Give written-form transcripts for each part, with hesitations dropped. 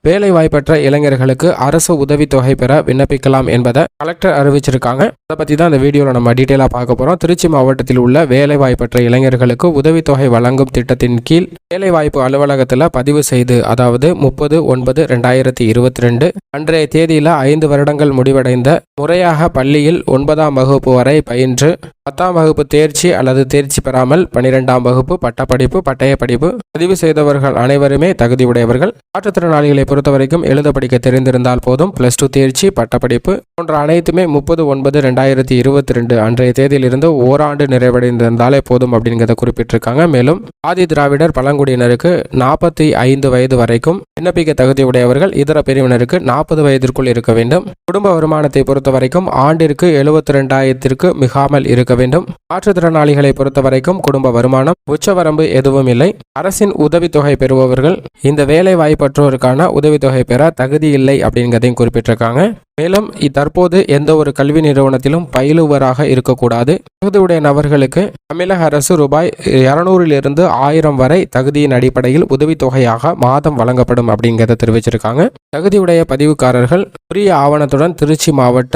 வேலை வாய்ப்பற்ற இளைஞர்களுக்கு அரசு உதவித்தொகை பெற விண்ணப்பிக்கலாம் என்பதை கலெக்டர் அறிவிச்சிருக்காங்க. அதை பற்றி தான் இந்த வீடியோவில் நம்ம டீட்டெயிலாக பார்க்க போகிறோம். திருச்சி மாவட்டத்தில் உள்ள வேலை வாய்ப்பற்ற இளைஞர்களுக்கு உதவித்தொகை வழங்கும் திட்டத்தின் கீழ் வேலைவாய்ப்பு அலுவலகத்தில் பதிவு செய்து, அதாவது 30/9/2022 அன்றைய தேதியில் 5 வருடங்கள் முடிவடைந்த, முறையாக பள்ளியில் 9ஆம் வகுப்பு வரை பயின்று 10ஆம் வகுப்பு தேர்ச்சி அல்லது தேர்ச்சி பெறாமல் 12ஆம் வகுப்பு பட்டப்படிப்பு, பட்டய படிப்பு பதிவு செய்தவர்கள் அனைவருமே தகுதியுடையவர்கள். மாற்றுத்திறனாளிகளை பொறுத்தவரைக்கும் எழுத படிக்க தெரிந்திருந்தால் போதும். +2 தேர்ச்சி, பட்டப்படிப்பு போன்ற அனைத்துமே 30/9/2022 அன்றைய தேதியிலிருந்து ஓராண்டு நிறைவடைந்திருந்தாலே போதும் அப்படிங்கிறத குறிப்பிட்டிருக்காங்க. மேலும் ஆதி திராவிடர் பழங்குடியினருக்கு 45 வயது வரைக்கும் விண்ணப்பிக்க தகுதியுடையவர்கள். இதர பிரிவினருக்கு 40 வயதிற்குள் இருக்க வேண்டும். குடும்ப வருமானத்தை பொறுத்தவரைக்கும் ஆண்டிற்கு 72,000 மிகாமல் இருக்க வேண்டும். மாற்றுத்திறனாளிகளை பொறுத்தவரைக்கும் குடும்ப வருமானம் உச்சவரம்பு எதுவும் இல்லை. அரசின் உதவித்தொகை பெறுபவர்கள் இந்த வேலை வாய்ப்பற்றோருக்கான உதவித்தொகை பெற தகுதி இல்லை அப்படிங்கிறதையும் குறிப்பிட்டிருக்காங்க. மேலும் தற்போது எந்த ஒரு கல்வி நிறுவனத்திலும் பயிலுவராக இருக்கக்கூடாது. தகுதியுடைய நபர்களுக்கு தமிழக அரசு ரூபாய் 200 1000 வரை தகுதியின் அடிப்படையில் உதவித்தொகையாக மாதம் வழங்கப்படும் அப்படிங்கிறத தெரிவிச்சிருக்காங்க. தகுதியுடைய பதிவுக்காரர்கள் உரிய ஆவணத்துடன் திருச்சி மாவட்ட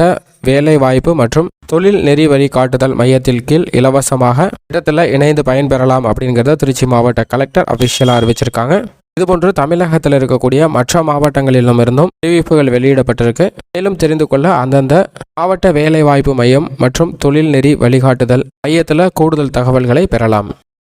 வேலை வாய்ப்பு மற்றும் தொழில் நெறி வழிகாட்டுதல் மையத்தில் கீழ் இலவசமாக இடத்துல இணைந்து பயன்பெறலாம் அப்படிங்கிறத திருச்சி மாவட்ட கலெக்டர் அபிஷியலாக அறிவிச்சிருக்காங்க. இதுபோன்று தமிழகத்தில் இருக்கக்கூடிய மற்ற மாவட்டங்களிலும் இருந்தும் அறிவிப்புகள் வெளியிடப்பட்டிருக்கு. மேலும் தெரிந்து கொள்ள அந்தந்த மாவட்ட வேலைவாய்ப்பு மையம் மற்றும் தொழில் நெறி வழிகாட்டுதல் மையத்தில் கூடுதல் தகவல்களை பெறலாம்.